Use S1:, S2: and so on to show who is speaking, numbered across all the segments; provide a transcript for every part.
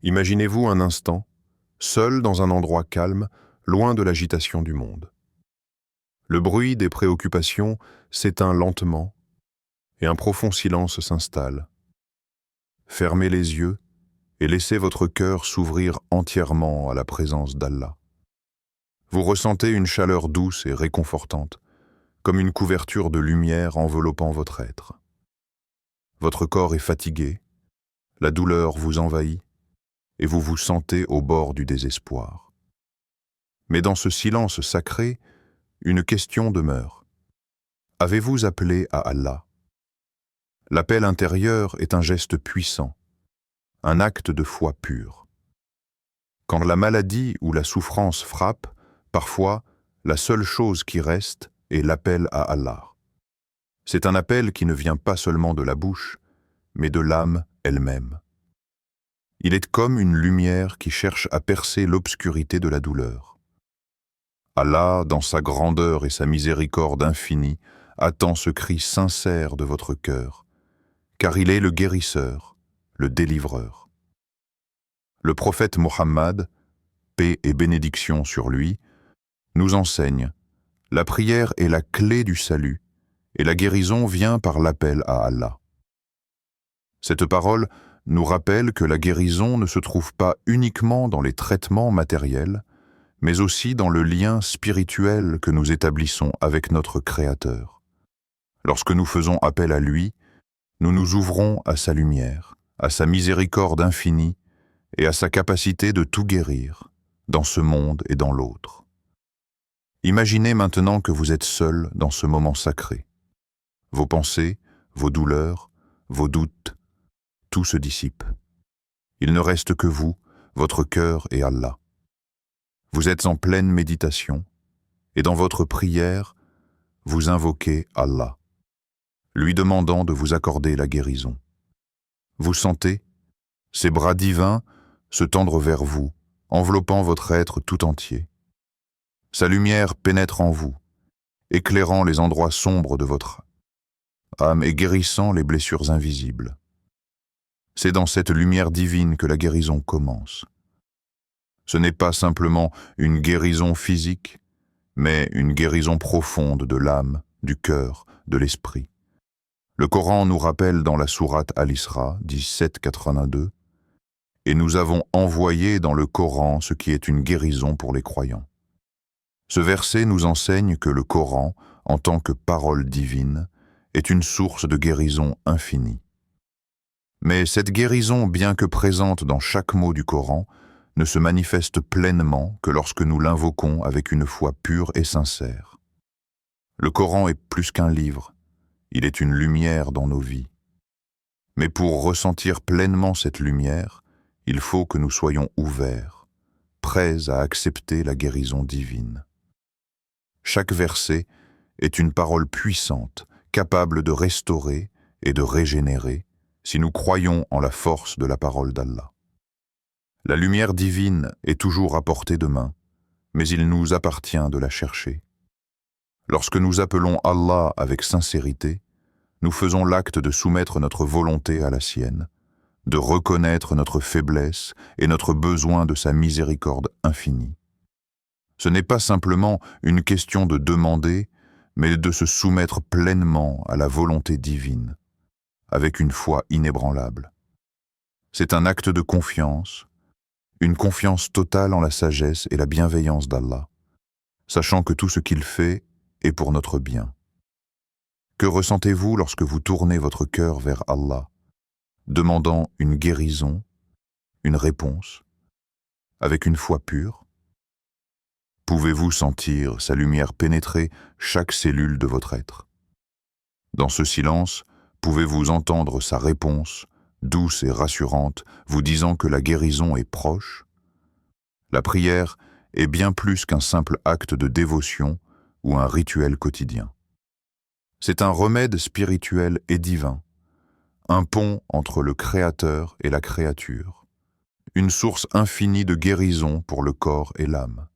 S1: Imaginez-vous un instant, seul dans un endroit calme, loin de l'agitation du monde. Le bruit des préoccupations s'éteint lentement et un profond silence s'installe. Fermez les yeux et laissez votre cœur s'ouvrir entièrement à la présence d'Allah. Vous ressentez une chaleur douce et réconfortante, comme une couverture de lumière enveloppant votre être. Votre corps est fatigué, la douleur vous envahit et vous vous sentez au bord du désespoir. Mais dans ce silence sacré, une question demeure. Avez-vous appelé à Allah? L'appel intérieur est un geste puissant, un acte de foi pure. Quand la maladie ou la souffrance frappe, parfois, la seule chose qui reste est l'appel à Allah. C'est un appel qui ne vient pas seulement de la bouche, mais de l'âme elle-même. Il est comme une lumière qui cherche à percer l'obscurité de la douleur. Allah, dans sa grandeur et sa miséricorde infinie, attend ce cri sincère de votre cœur, car il est le guérisseur, le délivreur. Le prophète Mohammed, paix et bénédiction sur lui, nous enseigne: la prière est la clé du salut, et la guérison vient par l'appel à Allah. Cette parole nous rappelle que la guérison ne se trouve pas uniquement dans les traitements matériels, mais aussi dans le lien spirituel que nous établissons avec notre Créateur. Lorsque nous faisons appel à lui, nous nous ouvrons à sa lumière, à sa miséricorde infinie et à sa capacité de tout guérir, dans ce monde et dans l'autre. Imaginez maintenant que vous êtes seul dans ce moment sacré. Vos pensées, vos douleurs, vos doutes, tout se dissipe. Il ne reste que vous, votre cœur et Allah. Vous êtes en pleine méditation, et dans votre prière, vous invoquez Allah, lui demandant de vous accorder la guérison. Vous sentez ses bras divins se tendre vers vous, enveloppant votre être tout entier. Sa lumière pénètre en vous, éclairant les endroits sombres de votre âme et guérissant les blessures invisibles. C'est dans cette lumière divine que la guérison commence. Ce n'est pas simplement une guérison physique, mais une guérison profonde de l'âme, du cœur, de l'esprit. Le Coran nous rappelle dans la sourate Al-Isra 17:82 « Et nous avons envoyé dans le Coran ce qui est une guérison pour les croyants ». Ce verset nous enseigne que le Coran, en tant que parole divine, est une source de guérison infinie. Mais cette guérison, bien que présente dans chaque mot du Coran, ne se manifeste pleinement que lorsque nous l'invoquons avec une foi pure et sincère. Le Coran est plus qu'un livre, il est une lumière dans nos vies. Mais pour ressentir pleinement cette lumière, il faut que nous soyons ouverts, prêts à accepter la guérison divine. Chaque verset est une parole puissante, capable de restaurer et de régénérer, si nous croyons en la force de la parole d'Allah. La lumière divine est toujours à portée de main, mais il nous appartient de la chercher. Lorsque nous appelons Allah avec sincérité, nous faisons l'acte de soumettre notre volonté à la sienne, de reconnaître notre faiblesse et notre besoin de sa miséricorde infinie. Ce n'est pas simplement une question de demander, mais de se soumettre pleinement à la volonté divine, avec une foi inébranlable. C'est un acte de confiance, une confiance totale en la sagesse et la bienveillance d'Allah, sachant que tout ce qu'il fait est pour notre bien. Que ressentez-vous lorsque vous tournez votre cœur vers Allah, demandant une guérison, une réponse, avec une foi pure? Pouvez-vous sentir sa lumière pénétrer chaque cellule de votre être? Dans ce silence, pouvez-vous entendre sa réponse, douce et rassurante, vous disant que la guérison est proche? La prière est bien plus qu'un simple acte de dévotion ou un rituel quotidien. C'est un remède spirituel et divin, un pont entre le Créateur et la créature, une source infinie de guérison pour le corps et l'âme.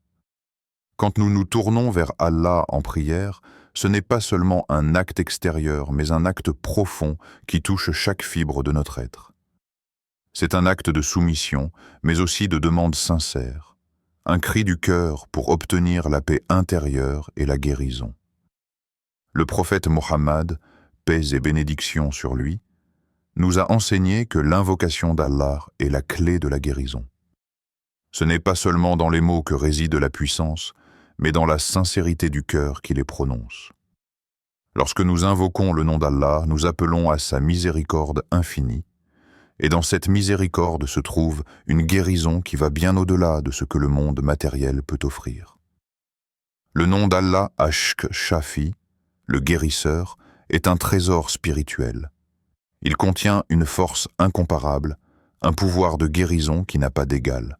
S1: Quand nous nous tournons vers Allah en prière, ce n'est pas seulement un acte extérieur, mais un acte profond qui touche chaque fibre de notre être. C'est un acte de soumission, mais aussi de demande sincère, un cri du cœur pour obtenir la paix intérieure et la guérison. Le prophète Mohammed, paix et bénédiction sur lui, nous a enseigné que l'invocation d'Allah est la clé de la guérison. Ce n'est pas seulement dans les mots que réside la puissance, mais dans la sincérité du cœur qui les prononce. Lorsque nous invoquons le nom d'Allah, nous appelons à sa miséricorde infinie, et dans cette miséricorde se trouve une guérison qui va bien au-delà de ce que le monde matériel peut offrir. Le nom d'Allah Ash-Shafi, le guérisseur, est un trésor spirituel. Il contient une force incomparable, un pouvoir de guérison qui n'a pas d'égal.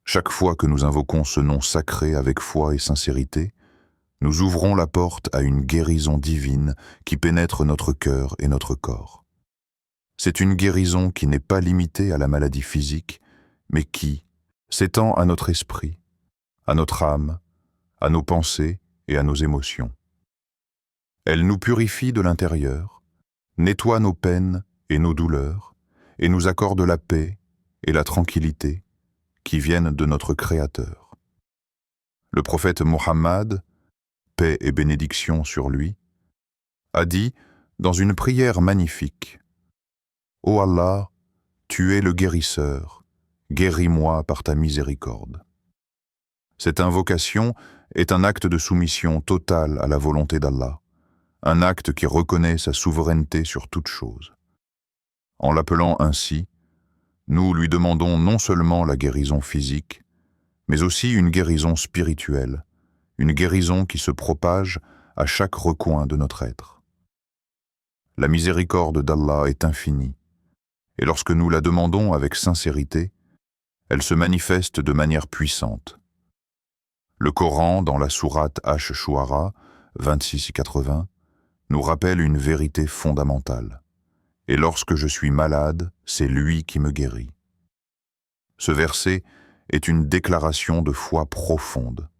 S1: Chaque fois que nous invoquons ce nom sacré avec foi et sincérité, nous ouvrons la porte à une guérison divine qui pénètre notre cœur et notre corps. C'est une guérison qui n'est pas limitée à la maladie physique, mais qui s'étend à notre esprit, à notre âme, à nos pensées et à nos émotions. Elle nous purifie de l'intérieur, nettoie nos peines et nos douleurs, et nous accorde la paix et la tranquillité qui viennent de notre Créateur. Le prophète Mohammed, paix et bénédiction sur lui, a dit dans une prière magnifique: « Ô Allah, tu es le guérisseur, guéris-moi par ta miséricorde. » Cette invocation est un acte de soumission totale à la volonté d'Allah, un acte qui reconnaît sa souveraineté sur toute chose. En l'appelant ainsi, nous lui demandons non seulement la guérison physique, mais aussi une guérison spirituelle, une guérison qui se propage à chaque recoin de notre être. La miséricorde d'Allah est infinie, et lorsque nous la demandons avec sincérité, elle se manifeste de manière puissante. Le Coran, dans la sourate Ash-Shu'ara, 26-80, nous rappelle une vérité fondamentale. Et lorsque je suis malade, c'est lui qui me guérit. Ce verset est une déclaration de foi profonde,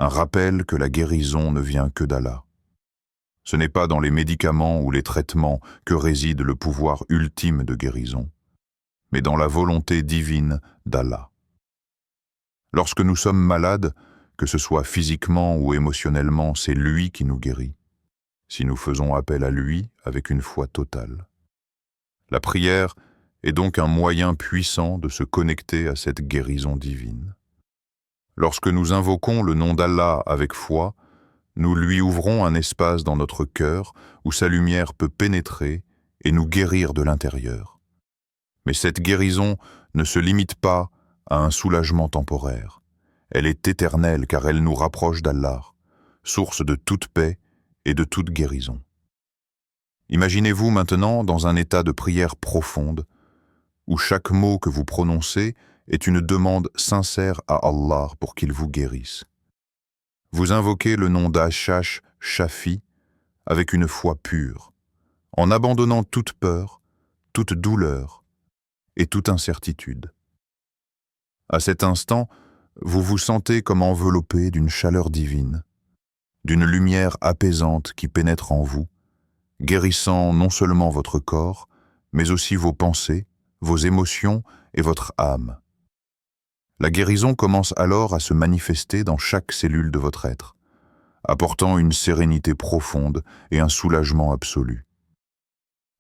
S1: un rappel que la guérison ne vient que d'Allah. Ce n'est pas dans les médicaments ou les traitements que réside le pouvoir ultime de guérison, mais dans la volonté divine d'Allah. Lorsque nous sommes malades, que ce soit physiquement ou émotionnellement, c'est lui qui nous guérit, si nous faisons appel à lui avec une foi totale. La prière est donc un moyen puissant de se connecter à cette guérison divine. Lorsque nous invoquons le nom d'Allah avec foi, nous lui ouvrons un espace dans notre cœur où sa lumière peut pénétrer et nous guérir de l'intérieur. Mais cette guérison ne se limite pas à un soulagement temporaire. Elle est éternelle car elle nous rapproche d'Allah, source de toute paix et de toute guérison. Imaginez-vous maintenant dans un état de prière profonde, où chaque mot que vous prononcez est une demande sincère à Allah pour qu'il vous guérisse. Vous invoquez le nom d'Ash-Shafi avec une foi pure, en abandonnant toute peur, toute douleur et toute incertitude. À cet instant, vous vous sentez comme enveloppé d'une chaleur divine, d'une lumière apaisante qui pénètre en vous, guérissant non seulement votre corps, mais aussi vos pensées, vos émotions et votre âme. La guérison commence alors à se manifester dans chaque cellule de votre être, apportant une sérénité profonde et un soulagement absolu.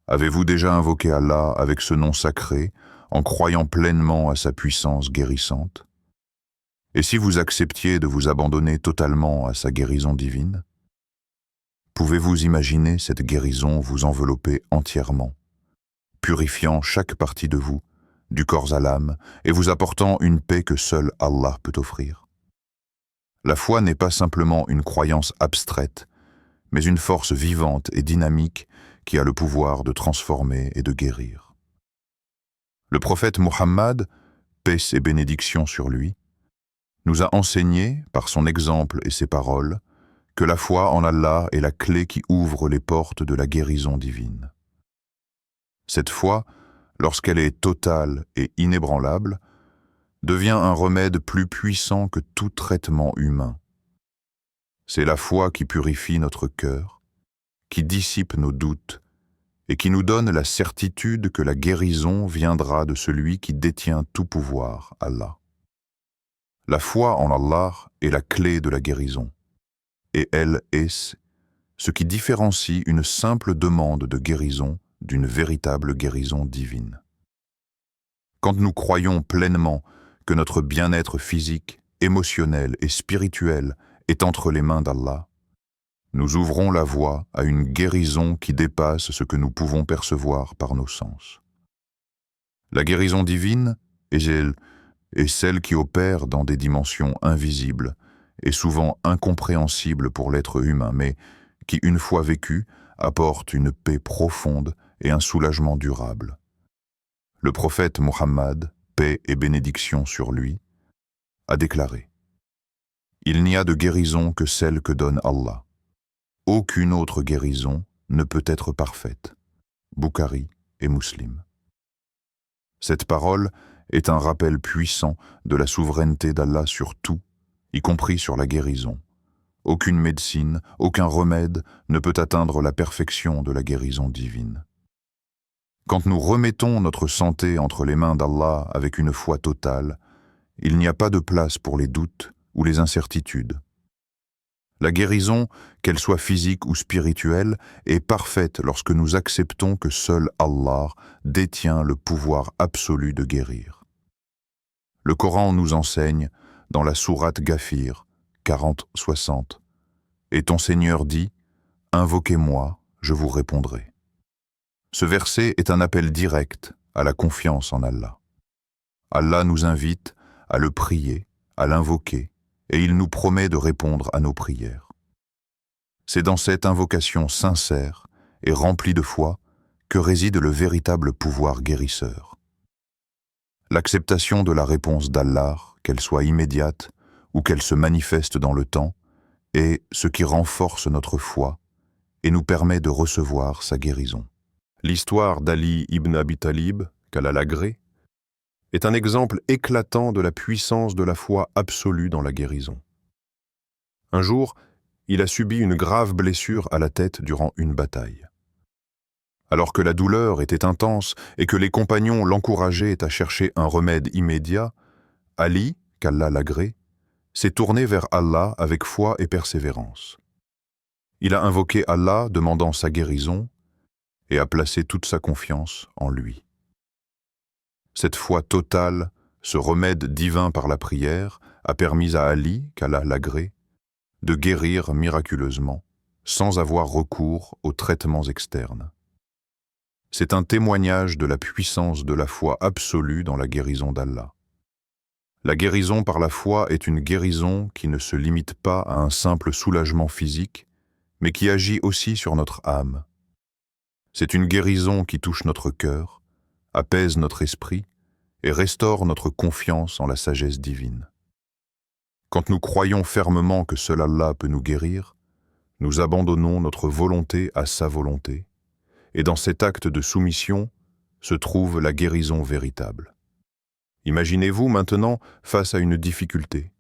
S1: Avez-vous déjà invoqué Allah avec ce nom sacré, en croyant pleinement à sa puissance guérissante? Et si vous acceptiez de vous abandonner totalement à sa guérison divine? Pouvez-vous imaginer cette guérison vous envelopper entièrement, purifiant chaque partie de vous, du corps à l'âme, et vous apportant une paix que seul Allah peut offrir? La foi n'est pas simplement une croyance abstraite, mais une force vivante et dynamique qui a le pouvoir de transformer et de guérir. Le prophète Mohammed, paix et bénédiction sur lui, nous a enseigné, par son exemple et ses paroles, que la foi en Allah est la clé qui ouvre les portes de la guérison divine. Cette foi, lorsqu'elle est totale et inébranlable, devient un remède plus puissant que tout traitement humain. C'est la foi qui purifie notre cœur, qui dissipe nos doutes et qui nous donne la certitude que la guérison viendra de celui qui détient tout pouvoir, Allah. La foi en Allah est la clé de la guérison, et elle est ce qui différencie une simple demande de guérison d'une véritable guérison divine. Quand nous croyons pleinement que notre bien-être physique, émotionnel et spirituel est entre les mains d'Allah, nous ouvrons la voie à une guérison qui dépasse ce que nous pouvons percevoir par nos sens. La guérison divine est celle qui opère dans des dimensions invisibles et souvent incompréhensibles pour l'être humain, mais qui, une fois vécue, apporte une paix profonde et un soulagement durable. Le prophète Mohammed, paix et bénédiction sur lui, a déclaré « Il n'y a de guérison que celle que donne Allah. Aucune autre guérison ne peut être parfaite. » Bukhari et Muslim. Cette parole est un rappel puissant de la souveraineté d'Allah sur tout, y compris sur la guérison. Aucune médecine, aucun remède ne peut atteindre la perfection de la guérison divine. Quand nous remettons notre santé entre les mains d'Allah avec une foi totale, il n'y a pas de place pour les doutes ou les incertitudes. La guérison, qu'elle soit physique ou spirituelle, est parfaite lorsque nous acceptons que seul Allah détient le pouvoir absolu de guérir. Le Coran nous enseigne, dans la sourate Ghafir, 40-60, « Et ton Seigneur dit, invoquez-moi, je vous répondrai. » Ce verset est un appel direct à la confiance en Allah. Allah nous invite à le prier, à l'invoquer, et il nous promet de répondre à nos prières. C'est dans cette invocation sincère et remplie de foi que réside le véritable pouvoir guérisseur. L'acceptation de la réponse d'Allah, qu'elle soit immédiate ou qu'elle se manifeste dans le temps, est ce qui renforce notre foi et nous permet de recevoir sa guérison. L'histoire d'Ali ibn Abi Talib, qu'Allah l'agrée, est un exemple éclatant de la puissance de la foi absolue dans la guérison. Un jour, il a subi une grave blessure à la tête durant une bataille. Alors que la douleur était intense et que les compagnons l'encourageaient à chercher un remède immédiat, Ali, qu'Allah l'agrée, s'est tourné vers Allah avec foi et persévérance. Il a invoqué Allah demandant sa guérison et a placé toute sa confiance en lui. Cette foi totale, ce remède divin par la prière, a permis à Ali, qu'Allah l'agrée, de guérir miraculeusement, sans avoir recours aux traitements externes. C'est un témoignage de la puissance de la foi absolue dans la guérison d'Allah. La guérison par la foi est une guérison qui ne se limite pas à un simple soulagement physique, mais qui agit aussi sur notre âme. C'est une guérison qui touche notre cœur, apaise notre esprit et restaure notre confiance en la sagesse divine. Quand nous croyons fermement que seul Allah peut nous guérir, nous abandonnons notre volonté à sa volonté, et dans cet acte de soumission se trouve la guérison véritable. Imaginez-vous maintenant face à une difficulté,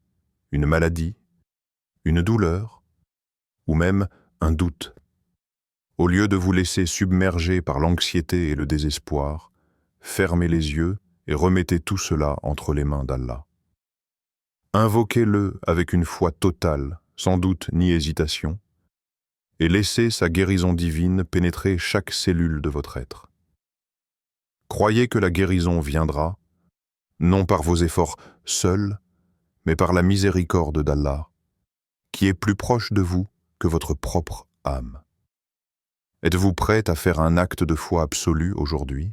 S1: une maladie, une douleur, ou même un doute. Au lieu de vous laisser submerger par l'anxiété et le désespoir, fermez les yeux et remettez tout cela entre les mains d'Allah. Invoquez-le avec une foi totale, sans doute ni hésitation, et laissez sa guérison divine pénétrer chaque cellule de votre être. Croyez que la guérison viendra, non par vos efforts seuls, mais par la miséricorde d'Allah, qui est plus proche de vous que votre propre âme. Êtes-vous prête à faire un acte de foi absolu aujourd'hui?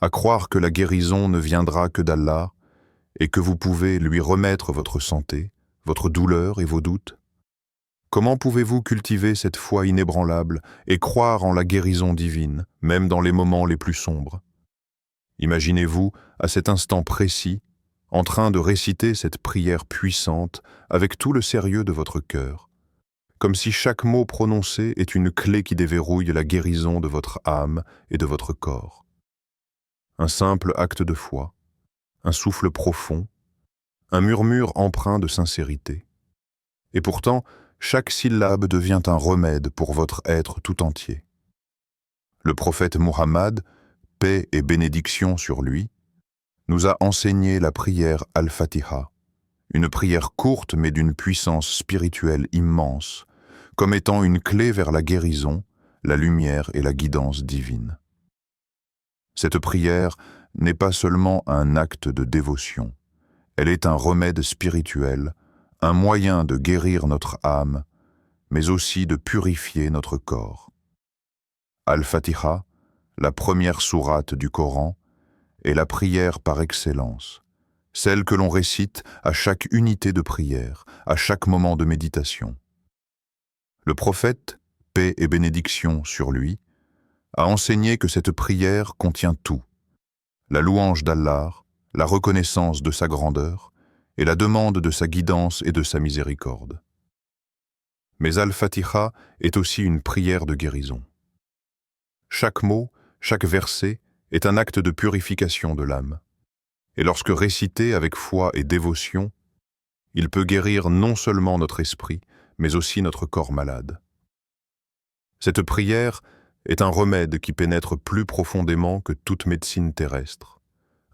S1: À croire que la guérison ne viendra que d'Allah et que vous pouvez lui remettre votre santé, votre douleur et vos doutes? Comment pouvez-vous cultiver cette foi inébranlable et croire en la guérison divine, même dans les moments les plus sombres? Imaginez-vous, à cet instant précis, en train de réciter cette prière puissante avec tout le sérieux de votre cœur, comme si chaque mot prononcé est une clé qui déverrouille la guérison de votre âme et de votre corps. Un simple acte de foi, un souffle profond, un murmure empreint de sincérité. Et pourtant, chaque syllabe devient un remède pour votre être tout entier. Le prophète Muhammad, paix et bénédiction sur lui, nous a enseigné la prière Al-Fatiha, une prière courte mais d'une puissance spirituelle immense, comme étant une clé vers la guérison, la lumière et la guidance divine. Cette prière n'est pas seulement un acte de dévotion, elle est un remède spirituel, un moyen de guérir notre âme, mais aussi de purifier notre corps. Al-Fatiha, la première sourate du Coran, est la prière par excellence, celle que l'on récite à chaque unité de prière, à chaque moment de méditation. Le prophète, paix et bénédiction sur lui, a enseigné que cette prière contient tout: la louange d'Allah, la reconnaissance de sa grandeur et la demande de sa guidance et de sa miséricorde. Mais Al-Fatiha est aussi une prière de guérison. Chaque mot, chaque verset est un acte de purification de l'âme. Et lorsque récité avec foi et dévotion, il peut guérir non seulement notre esprit, mais aussi notre corps malade. Cette prière est un remède qui pénètre plus profondément que toute médecine terrestre,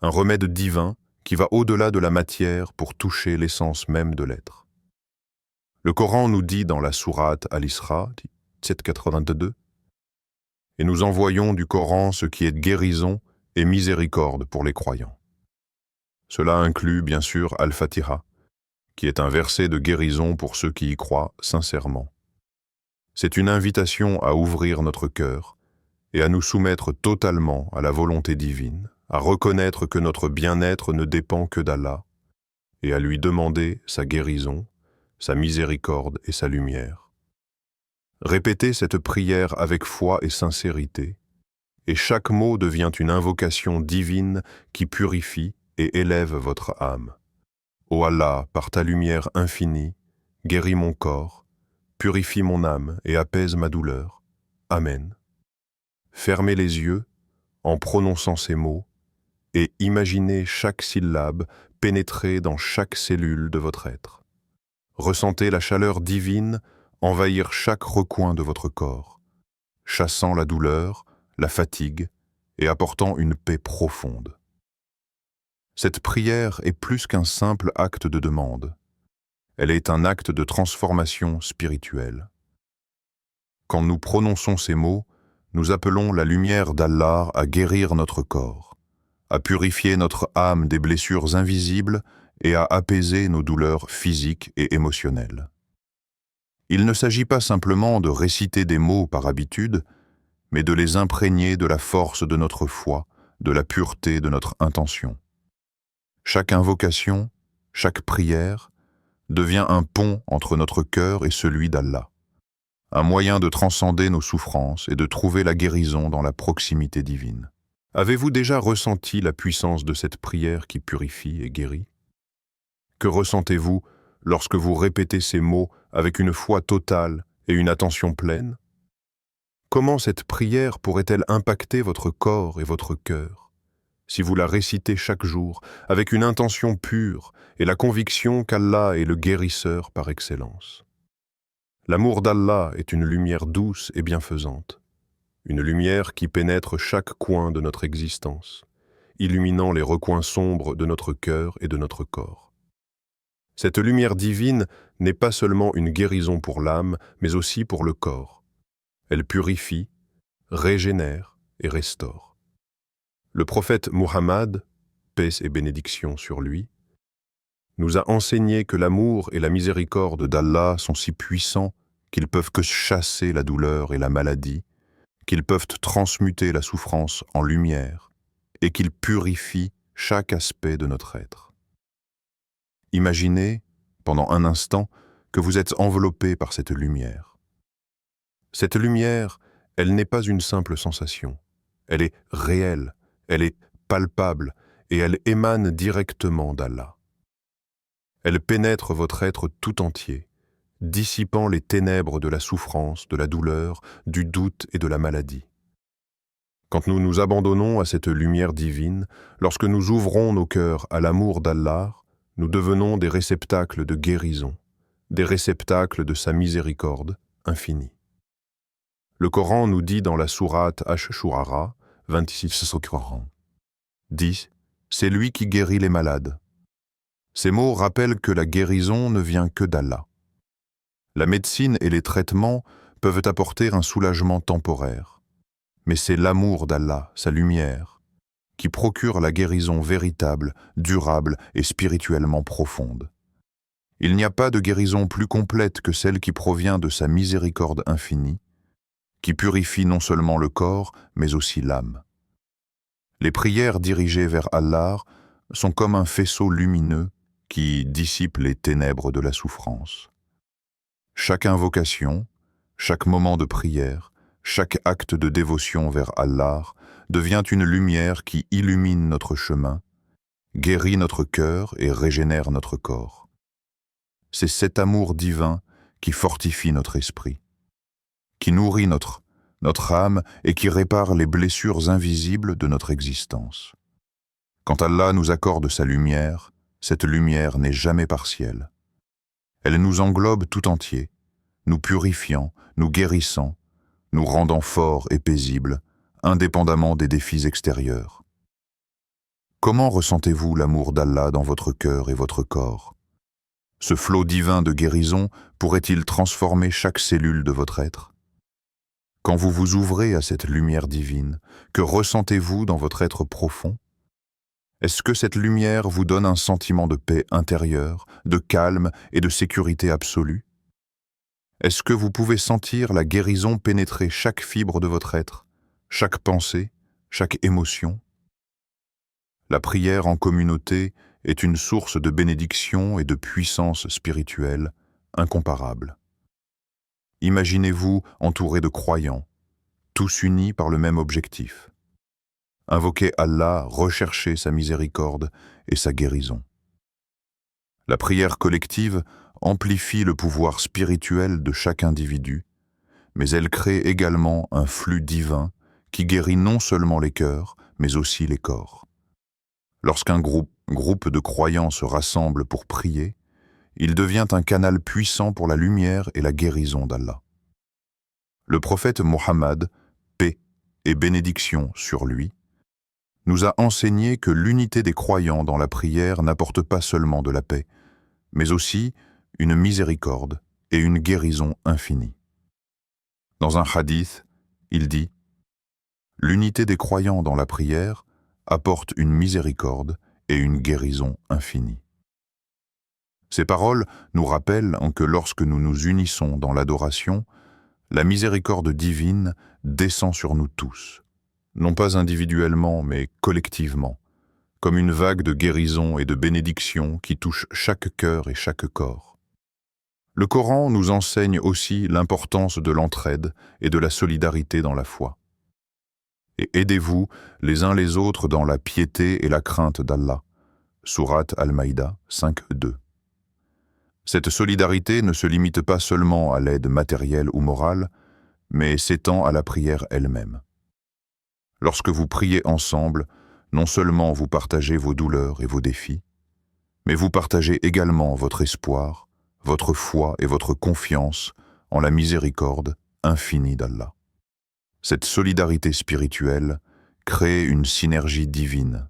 S1: un remède divin qui va au-delà de la matière pour toucher l'essence même de l'être. Le Coran nous dit dans la sourate Al-Isra, 782, « Et nous envoyons du Coran ce qui est guérison et miséricorde pour les croyants. » Cela inclut bien sûr Al-Fatiha, qui est un verset de guérison pour ceux qui y croient sincèrement. C'est une invitation à ouvrir notre cœur et à nous soumettre totalement à la volonté divine, à reconnaître que notre bien-être ne dépend que d'Allah et à lui demander sa guérison, sa miséricorde et sa lumière. Répétez cette prière avec foi et sincérité, et chaque mot devient une invocation divine qui purifie et élève votre âme. Ô Allah, par ta lumière infinie, guéris mon corps, purifie mon âme et apaise ma douleur. Amen. Fermez les yeux en prononçant ces mots et imaginez chaque syllabe pénétrer dans chaque cellule de votre être. Ressentez la chaleur divine envahir chaque recoin de votre corps, chassant la douleur, la fatigue et apportant une paix profonde. Cette prière est plus qu'un simple acte de demande. Elle est un acte de transformation spirituelle. Quand nous prononçons ces mots, nous appelons la lumière d'Allah à guérir notre corps, à purifier notre âme des blessures invisibles et à apaiser nos douleurs physiques et émotionnelles. Il ne s'agit pas simplement de réciter des mots par habitude, mais de les imprégner de la force de notre foi, de la pureté de notre intention. Chaque invocation, chaque prière, devient un pont entre notre cœur et celui d'Allah, un moyen de transcender nos souffrances et de trouver la guérison dans la proximité divine. Avez-vous déjà ressenti la puissance de cette prière qui purifie et guérit? Que ressentez-vous lorsque vous répétez ces mots avec une foi totale et une attention pleine? Comment cette prière pourrait-elle impacter votre corps et votre cœur, si vous la récitez chaque jour avec une intention pure et la conviction qu'Allah est le guérisseur par excellence? L'amour d'Allah est une lumière douce et bienfaisante, une lumière qui pénètre chaque coin de notre existence, illuminant les recoins sombres de notre cœur et de notre corps. Cette lumière divine n'est pas seulement une guérison pour l'âme, mais aussi pour le corps. Elle purifie, régénère et restaure. Le prophète Muhammad, paix et bénédiction sur lui, nous a enseigné que l'amour et la miséricorde d'Allah sont si puissants qu'ils peuvent que chasser la douleur et la maladie, qu'ils peuvent transmuter la souffrance en lumière et qu'ils purifient chaque aspect de notre être. Imaginez, pendant un instant, que vous êtes enveloppé par cette lumière. Cette lumière, elle n'est pas une simple sensation. Elle est réelle, elle est palpable et elle émane directement d'Allah. Elle pénètre votre être tout entier, dissipant les ténèbres de la souffrance, de la douleur, du doute et de la maladie. Quand nous nous abandonnons à cette lumière divine, lorsque nous ouvrons nos cœurs à l'amour d'Allah, nous devenons des réceptacles de guérison, des réceptacles de sa miséricorde infinie. Le Coran nous dit dans la sourate Ash-Shurara, 26 au Coran, dit « C'est lui qui guérit les malades ». Ces mots rappellent que la guérison ne vient que d'Allah. La médecine et les traitements peuvent apporter un soulagement temporaire, mais c'est l'amour d'Allah, sa lumière, qui procure la guérison véritable, durable et spirituellement profonde. Il n'y a pas de guérison plus complète que celle qui provient de sa miséricorde infinie, qui purifie non seulement le corps, mais aussi l'âme. Les prières dirigées vers Allah sont comme un faisceau lumineux qui dissipe les ténèbres de la souffrance. Chaque invocation, chaque moment de prière, chaque acte de dévotion vers Allah devient une lumière qui illumine notre chemin, guérit notre cœur et régénère notre corps. C'est cet amour divin qui fortifie notre esprit, qui nourrit notre âme et qui répare les blessures invisibles de notre existence. Quand Allah nous accorde sa lumière, cette lumière n'est jamais partielle. Elle nous englobe tout entier, nous purifiant, nous guérissant, nous rendant forts et paisibles, indépendamment des défis extérieurs. Comment ressentez-vous l'amour d'Allah dans votre cœur et votre corps? Ce flot divin de guérison pourrait-il transformer chaque cellule de votre être? Quand vous vous ouvrez à cette lumière divine, que ressentez-vous dans votre être profond? Est-ce que cette lumière vous donne un sentiment de paix intérieure, de calme et de sécurité absolue? Est-ce que vous pouvez sentir la guérison pénétrer chaque fibre de votre être, chaque pensée, chaque émotion? La prière en communauté est une source de bénédiction et de puissance spirituelle incomparable. Imaginez-vous entouré de croyants, tous unis par le même objectif. Invoquez Allah, recherchez sa miséricorde et sa guérison. La prière collective amplifie le pouvoir spirituel de chaque individu, mais elle crée également un flux divin qui guérit non seulement les cœurs, mais aussi les corps. Lorsqu'un groupe de croyants se rassemble pour prier, il devient un canal puissant pour la lumière et la guérison d'Allah. Le prophète Mohammed, paix et bénédiction sur lui, nous a enseigné que l'unité des croyants dans la prière n'apporte pas seulement de la paix, mais aussi une miséricorde et une guérison infinie. Dans un hadith, il dit « L'unité des croyants dans la prière apporte une miséricorde et une guérison infinie. » Ces paroles nous rappellent que lorsque nous nous unissons dans l'adoration, la miséricorde divine descend sur nous tous, non pas individuellement mais collectivement, comme une vague de guérison et de bénédiction qui touche chaque cœur et chaque corps. Le Coran nous enseigne aussi l'importance de l'entraide et de la solidarité dans la foi. Et aidez-vous les uns les autres dans la piété et la crainte d'Allah. Sourate Al-Maïda 5:2. Cette solidarité ne se limite pas seulement à l'aide matérielle ou morale, mais s'étend à la prière elle-même. Lorsque vous priez ensemble, non seulement vous partagez vos douleurs et vos défis, mais vous partagez également votre espoir, votre foi et votre confiance en la miséricorde infinie d'Allah. Cette solidarité spirituelle crée une synergie divine,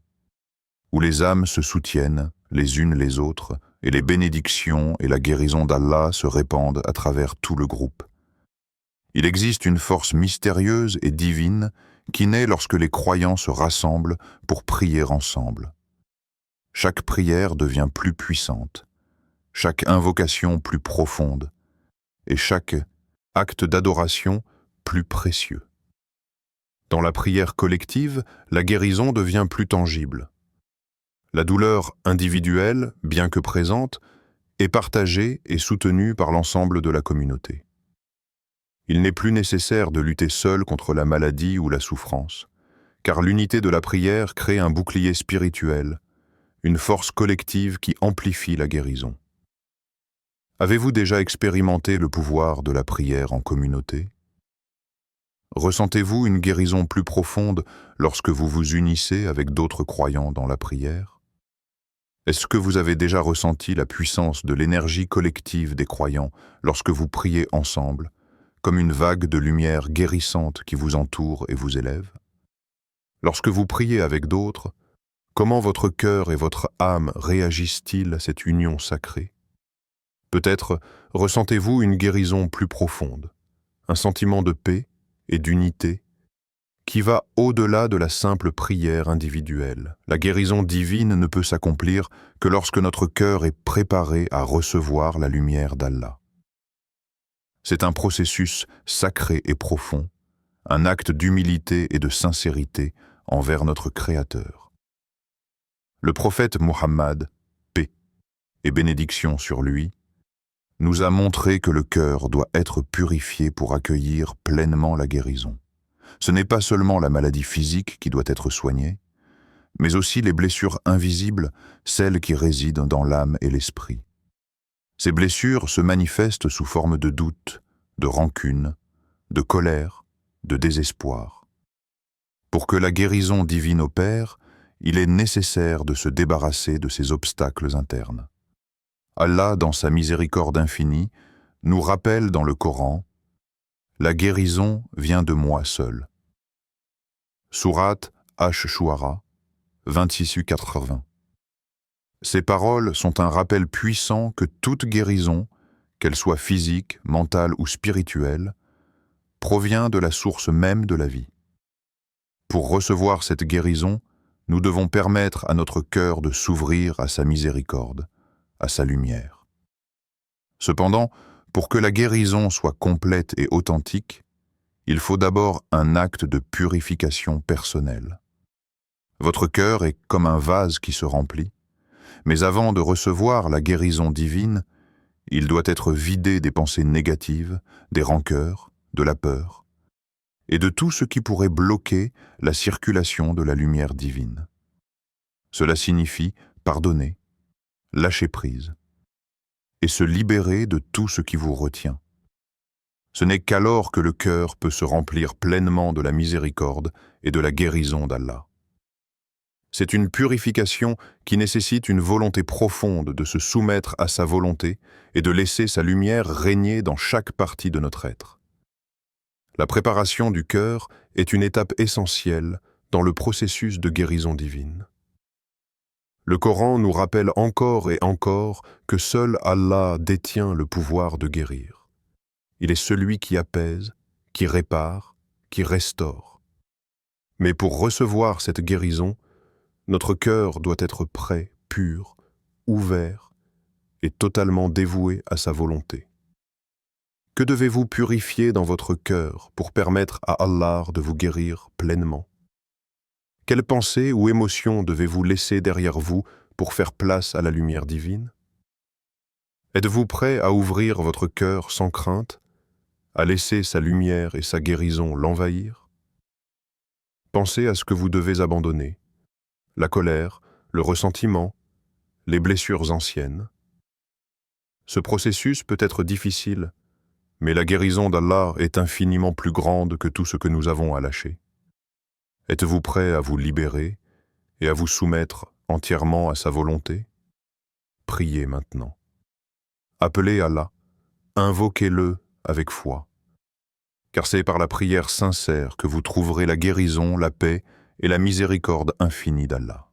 S1: où les âmes se soutiennent les unes les autres et les bénédictions et la guérison d'Allah se répandent à travers tout le groupe. Il existe une force mystérieuse et divine qui naît lorsque les croyants se rassemblent pour prier ensemble. Chaque prière devient plus puissante, chaque invocation plus profonde, et chaque acte d'adoration plus précieux. Dans la prière collective, la guérison devient plus tangible. La douleur individuelle, bien que présente, est partagée et soutenue par l'ensemble de la communauté. Il n'est plus nécessaire de lutter seul contre la maladie ou la souffrance, car l'unité de la prière crée un bouclier spirituel, une force collective qui amplifie la guérison. Avez-vous déjà expérimenté le pouvoir de la prière en communauté? Ressentez-vous une guérison plus profonde lorsque vous vous unissez avec d'autres croyants dans la prière? Est-ce que vous avez déjà ressenti la puissance de l'énergie collective des croyants lorsque vous priez ensemble, comme une vague de lumière guérissante qui vous entoure et vous élève? Lorsque vous priez avec d'autres, comment votre cœur et votre âme réagissent-ils à cette union sacrée? Peut-être ressentez-vous une guérison plus profonde, un sentiment de paix et d'unité qui va au-delà de la simple prière individuelle. La guérison divine ne peut s'accomplir que lorsque notre cœur est préparé à recevoir la lumière d'Allah. C'est un processus sacré et profond, un acte d'humilité et de sincérité envers notre Créateur. Le prophète Muhammad, paix et bénédiction sur lui, nous a montré que le cœur doit être purifié pour accueillir pleinement la guérison. Ce n'est pas seulement la maladie physique qui doit être soignée, mais aussi les blessures invisibles, celles qui résident dans l'âme et l'esprit. Ces blessures se manifestent sous forme de doute, de rancune, de colère, de désespoir. Pour que la guérison divine opère, il est nécessaire de se débarrasser de ces obstacles internes. Allah, dans sa miséricorde infinie, nous rappelle dans le Coran « La guérison vient de moi seul ». Sourate Ash-Shu'ara, 26-80. Ces paroles sont un rappel puissant que toute guérison, qu'elle soit physique, mentale ou spirituelle, provient de la source même de la vie. Pour recevoir cette guérison, nous devons permettre à notre cœur de s'ouvrir à sa miséricorde, à sa lumière. Cependant, pour que la guérison soit complète et authentique, il faut d'abord un acte de purification personnelle. Votre cœur est comme un vase qui se remplit, mais avant de recevoir la guérison divine, il doit être vidé des pensées négatives, des rancœurs, de la peur, et de tout ce qui pourrait bloquer la circulation de la lumière divine. Cela signifie pardonner, lâcher prise, et se libérer de tout ce qui vous retient. Ce n'est qu'alors que le cœur peut se remplir pleinement de la miséricorde et de la guérison d'Allah. C'est une purification qui nécessite une volonté profonde de se soumettre à sa volonté et de laisser sa lumière régner dans chaque partie de notre être. La préparation du cœur est une étape essentielle dans le processus de guérison divine. Le Coran nous rappelle encore et encore que seul Allah détient le pouvoir de guérir. Il est celui qui apaise, qui répare, qui restaure. Mais pour recevoir cette guérison, notre cœur doit être prêt, pur, ouvert et totalement dévoué à sa volonté. Que devez-vous purifier dans votre cœur pour permettre à Allah de vous guérir pleinement? Quelles pensées ou émotions devez-vous laisser derrière vous pour faire place à la lumière divine? Êtes-vous prêt à ouvrir votre cœur sans crainte, à laisser sa lumière et sa guérison l'envahir? Pensez à ce que vous devez abandonner, la colère, le ressentiment, les blessures anciennes. Ce processus peut être difficile, mais la guérison d'Allah est infiniment plus grande que tout ce que nous avons à lâcher. Êtes-vous prêt à vous libérer et à vous soumettre entièrement à sa volonté? Priez maintenant. Appelez Allah, invoquez-le avec foi, car c'est par la prière sincère que vous trouverez la guérison, la paix et la miséricorde infinie d'Allah.